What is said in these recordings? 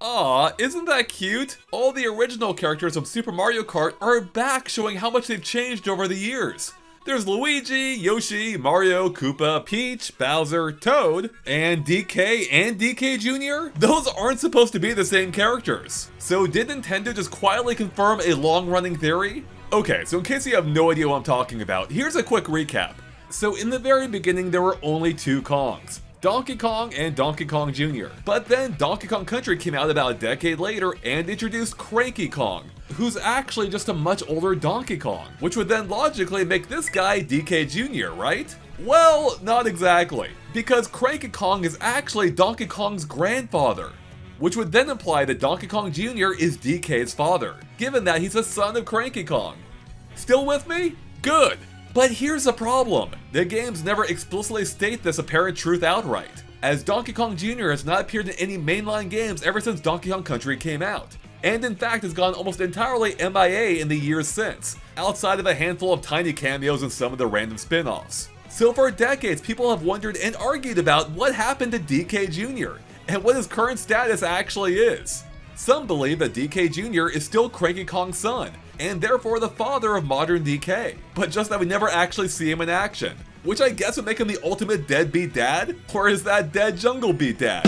Aw, isn't that cute? All the original characters of Super Mario Kart are back, showing how much they've changed over the years. There's Luigi, Yoshi, Mario, Koopa, Peach, Bowser, Toad, and DK and DK Jr.? Those aren't supposed to be the same characters. So did Nintendo just quietly confirm a long-running theory? Okay, so in case you have no idea what I'm talking about, here's a quick recap. So in the very beginning, there were only two Kongs, Donkey Kong and Donkey Kong Jr. But then Donkey Kong Country came out about a decade later and introduced Cranky Kong, who's actually just a much older Donkey Kong, which would then logically make this guy DK Jr., right? Well, not exactly, because Cranky Kong is actually Donkey Kong's grandfather, which would then imply that Donkey Kong Jr. is DK's father, given that he's a son of Cranky Kong. Still with me? Good. But here's the problem. The games never explicitly state this apparent truth outright, as Donkey Kong Jr. has not appeared in any mainline games ever since Donkey Kong Country came out, and in fact has gone almost entirely MIA in the years since, outside of a handful of tiny cameos in some of the random spin-offs. So for decades, people have wondered and argued about what happened to DK Jr. and what his current status actually is. Some believe that DK Jr. is still Cranky Kong's son, and therefore the father of modern DK, but just that we never actually see him in action, which I guess would make him the ultimate deadbeat dad, or is that dead jungle beat dad?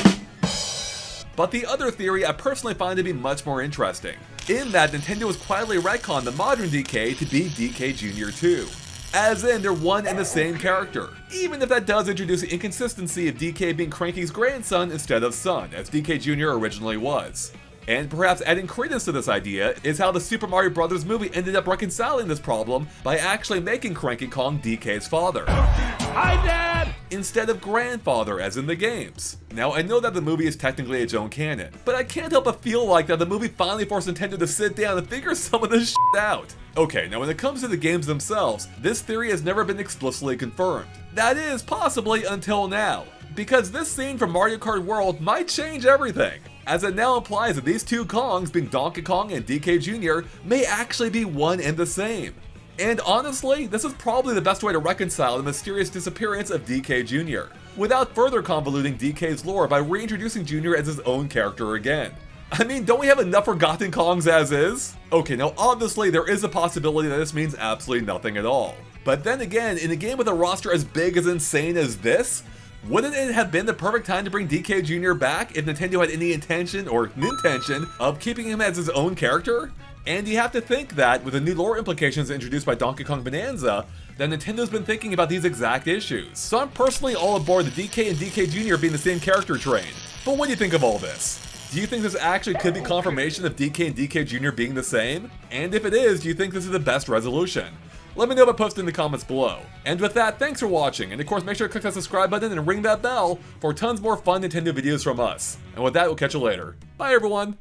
But the other theory I personally find to be much more interesting, in that Nintendo has quietly retconned the modern DK to be DK Jr. too. As in, they're one and the same character, even if that does introduce the inconsistency of DK being Cranky's grandson instead of son, as DK Jr. originally was. And perhaps adding credence to this idea is how the Super Mario Bros. Movie ended up reconciling this problem by actually making Cranky Kong DK's father. Hi, Dad! Instead of grandfather, as in the games. Now, I know that the movie is technically its own canon, but I can't help but feel like that the movie finally forced Nintendo to sit down and figure some of this shit out. Okay, now when it comes to the games themselves, this theory has never been explicitly confirmed. That is, possibly until now, because this scene from Mario Kart World might change everything, as it now implies that these two Kongs, being Donkey Kong and DK Jr., may actually be one and the same. And honestly, this is probably the best way to reconcile the mysterious disappearance of DK Jr., without further convoluting DK's lore by reintroducing Jr. as his own character again. I mean, don't we have enough forgotten Kongs as is? Okay, now obviously there is a possibility that this means absolutely nothing at all. But then again, in a game with a roster as big as insane as this, wouldn't it have been the perfect time to bring DK Jr. back if Nintendo had any intention, or nintention, of keeping him as his own character? And you have to think that, with the new lore implications introduced by Donkey Kong Bonanza, that Nintendo's been thinking about these exact issues. So I'm personally all aboard the DK and DK Jr. being the same character train. But what do you think of all this? Do you think this actually could be confirmation of DK and DK Jr. being the same? And if it is, do you think this is the best resolution? Let me know by posting in the comments below. And with that, thanks for watching, and of course make sure to click that subscribe button and ring that bell for tons more fun Nintendo videos from us. And with that, we'll catch you later. Bye everyone!